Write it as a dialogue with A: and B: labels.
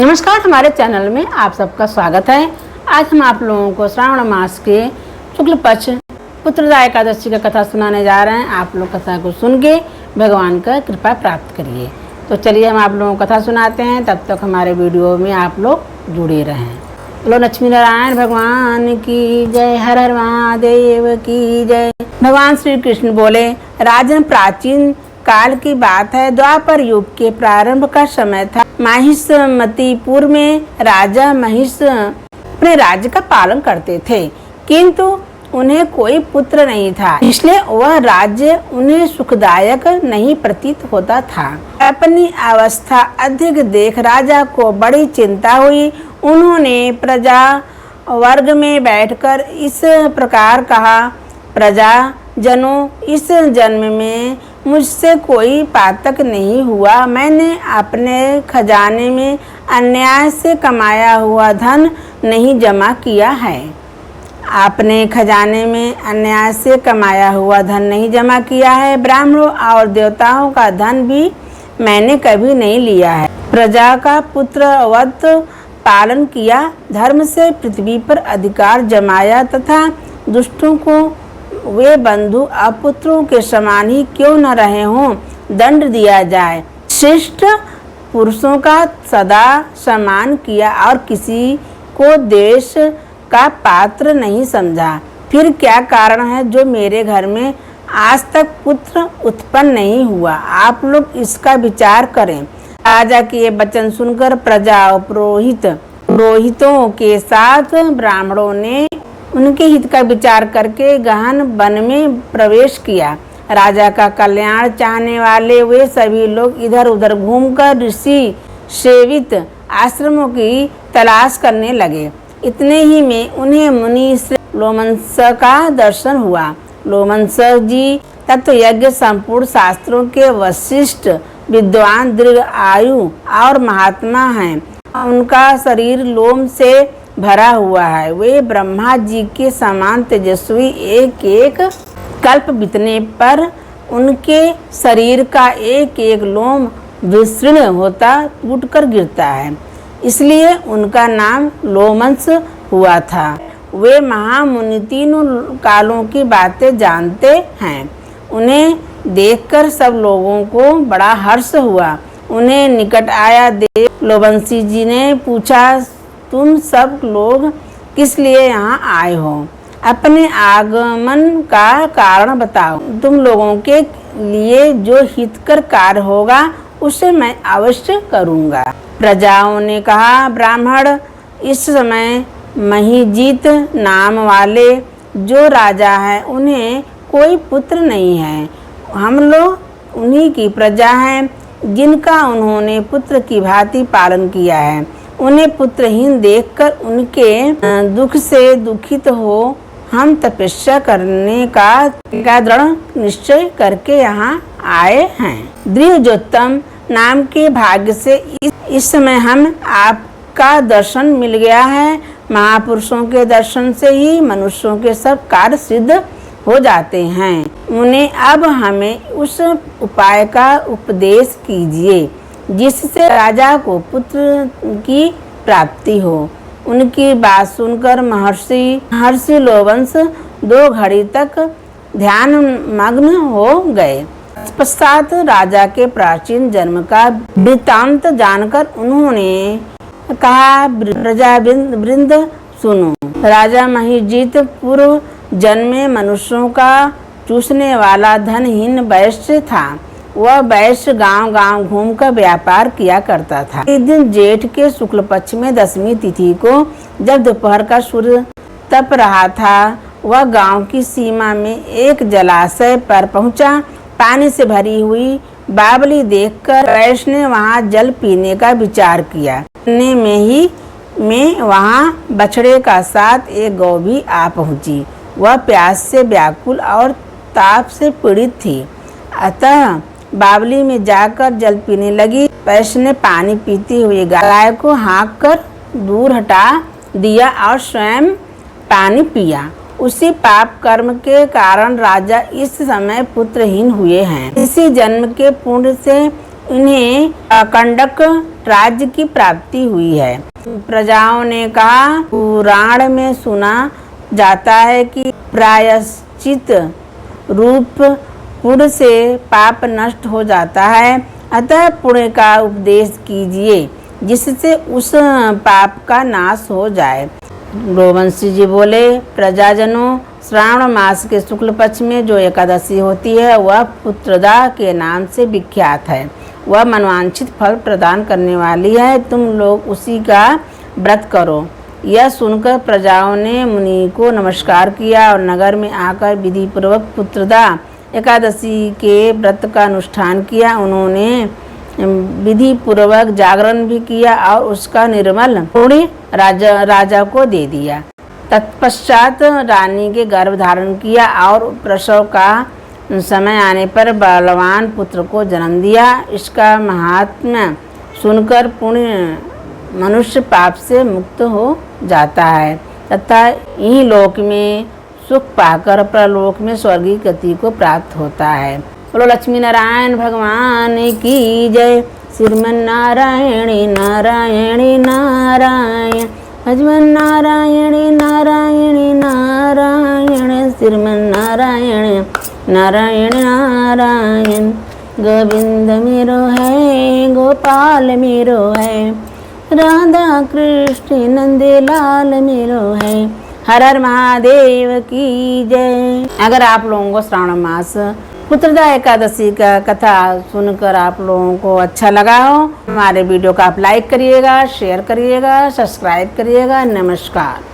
A: नमस्कार, हमारे चैनल में आप सबका स्वागत है। आज हम आप लोगों को श्रावण मास के शुक्ल पक्ष पुत्रदा एकादशी का कथा सुनाने जा रहे हैं। आप लोग कथा को सुन के भगवान का कृपा प्राप्त करिए। तो चलिए हम आप लोगों को कथा सुनाते हैं, तब तक हमारे वीडियो में आप लोग जुड़े रहें। बोलो लक्ष्मी नारायण भगवान की जय, हर हर महादेव की जय। भगवान श्री कृष्ण बोले, राजन प्राचीन काल की बात है, द्वापर युग के प्रारंभ का समय था। महिष्मतीपुर में राजा महिष अपने राज्य का पालन करते थे, किंतु उन्हें कोई पुत्र नहीं था, इसलिए वह राज्य उन्हें सुखदायक नहीं प्रतीत होता था। अपनी अवस्था अधिक देख राजा को बड़ी चिंता हुई। उन्होंने प्रजा वर्ग में बैठकर इस प्रकार कहा, प्रजा जनों, इस जन्म में मुझसे कोई पातक नहीं हुआ। मैंने अपने खजाने में अन्याय से कमाया हुआ धन नहीं जमा किया है। आपने खजाने में अन्याय से कमाया हुआ धन नहीं जमा किया है। ब्राह्मणों और देवताओं का धन भी मैंने कभी नहीं लिया है। प्रजा का पुत्रवत पालन किया, धर्म से पृथ्वी पर अधिकार जमाया तथा दुष्टों को वे बंधु अपुत्रों के समान ही क्यों न रहे हों, दंड दिया जाए। श्रेष्ठ पुरुषों का सदा सम्मान किया और किसी को देश का पात्र नहीं समझा। फिर क्या कारण है जो मेरे घर में आज तक पुत्र उत्पन्न नहीं हुआ? आप लोग इसका विचार करें। राजा के ये वचन सुनकर प्रजा और पुरोहितों के साथ ब्राह्मणों ने उनके हित का विचार करके गहन वन में प्रवेश किया। राजा का कल्याण चाहने वाले वे सभी लोग इधर उधर घूमकर ऋषि सेवित आश्रमों की तलाश करने लगे। इतने ही में उन्हें मुनि श्री लोमंस का दर्शन हुआ। लोमंस जी तत्व यज्ञ संपूर्ण शास्त्रों के वशिष्ठ विद्वान, दीर्घ आयु और महात्मा हैं। उनका शरीर लोम से भरा हुआ है। वे ब्रह्मा जी के समान तेजस्वी, एक एक कल्प बीतने पर उनके शरीर का एक एक लोम विशीर्ण होता टूटकर गिरता है, इसलिए उनका नाम लोमंस हुआ था। वे महामुनि तीनों कालों की बातें जानते हैं। उन्हें देखकर सब लोगों को बड़ा हर्ष हुआ। उन्हें निकट आया देख लोमंसी जी ने पूछा, तुम सब लोग किस लिए यहाँ आए हो? अपने आगमन का कारण बताओ। तुम लोगों के लिए जो हितकर कार्य होगा उसे मैं अवश्य करूँगा। प्रजाओं ने कहा, ब्राह्मण, इस समय महिजीत नाम वाले जो राजा हैं उन्हें कोई पुत्र नहीं है। हम लोग उन्हीं की प्रजा हैं जिनका उन्होंने पुत्र की भांति पालन किया है। उन्हें पुत्रहीन देखकर उनके दुख से दुखित हो हम तपस्या करने का दृढ़ निश्चय करके यहाँ आए हैं। द्विजोत्तम नाम के भाग्य से इस समय हम आपका दर्शन मिल गया है। महापुरुषों के दर्शन से ही मनुष्यों के सब कार्य सिद्ध हो जाते हैं। उन्हें अब हमें उस उपाय का उपदेश कीजिए जिससे राजा को पुत्र की प्राप्ति हो। उनकी बात सुनकर महर्षि लोमंस 2 घड़ी तक ध्यान मग्न हो गए। पश्चात राजा के प्राचीन जन्म का वृत्तांत जानकर उन्होंने कहा, प्रजा वृंद सुनो। राजा महिजीत पूर्व जन्म में मनुष्यों का चूसने वाला धनहीन वैश्य था। वह वैश्य गांव-गांव घूमकर व्यापार किया करता था। एक दिन जेठ के शुक्ल पक्ष में 10वीं तिथि को जब दोपहर का सूर्य तप रहा था, वह गांव की सीमा में एक जलाशय पर पहुंचा। पानी से भरी हुई बावली देखकर वैश्य ने वहां जल पीने का विचार किया। में वहां बछड़े का साथ एक गौ भी आ पहुंची। वह प्यास से व्याकुल और ताप से पीड़ित थी, अतः बावली में जाकर जल पीने लगी। वैश्य ने पानी पीती हुई गाय को हाँक कर दूर हटा दिया और स्वयं पानी पिया। उसी पाप कर्म के कारण राजा इस समय पुत्रहीन हुए हैं। इसी जन्म के पुण्य से इन्हें अकंडक राज्य की प्राप्ति हुई है। प्रजाओं ने कहा, पुराण में सुना जाता है कि प्रायश्चित रूप पुण्य से पाप नष्ट हो जाता है, अतः पुण्य का उपदेश कीजिए जिससे उस पाप का नाश हो जाए। गोवंशी जी बोले, प्रजाजनों, श्रावण मास के शुक्ल पक्ष में जो एकादशी होती है वह पुत्रदा के नाम से विख्यात है। वह मनवांछित फल प्रदान करने वाली है, तुम लोग उसी का व्रत करो। यह सुनकर प्रजाओं ने मुनि को नमस्कार किया और नगर में आकर विधि पूर्वक पुत्रदा एकादशी के व्रत का अनुष्ठान किया। उन्होंने विधि पूर्वक जागरण भी किया और उसका निर्मल पुण्य राजा को दे दिया। तत्पश्चात रानी के गर्भ धारण किया और प्रसव का समय आने पर बलवान पुत्र को जन्म दिया। इसका महात्म्य सुनकर पुण्य मनुष्य पाप से मुक्त हो जाता है तथा इही लोक में सुख पाकर परलोक में स्वर्गीय गति को प्राप्त होता है। बोलो लक्ष्मी नारायण भगवान की जय। श्रीमन नारायणी नारायणी नारायण, भजमन नारायणी नारायणी नारायण, श्रीमन नारायण नारायण नारायण। गोविंद मेरो है, गोपाल मेरो है, राधा कृष्ण नंदलाल मेरो है। हर हर महादेव की जय। अगर आप लोगों को श्रावण मास पुत्रदा एकादशी का कथा सुनकर आप लोगों को अच्छा लगा हो, हमारे वीडियो को आप लाइक करिएगा, शेयर करिएगा, सब्सक्राइब करिएगा। नमस्कार।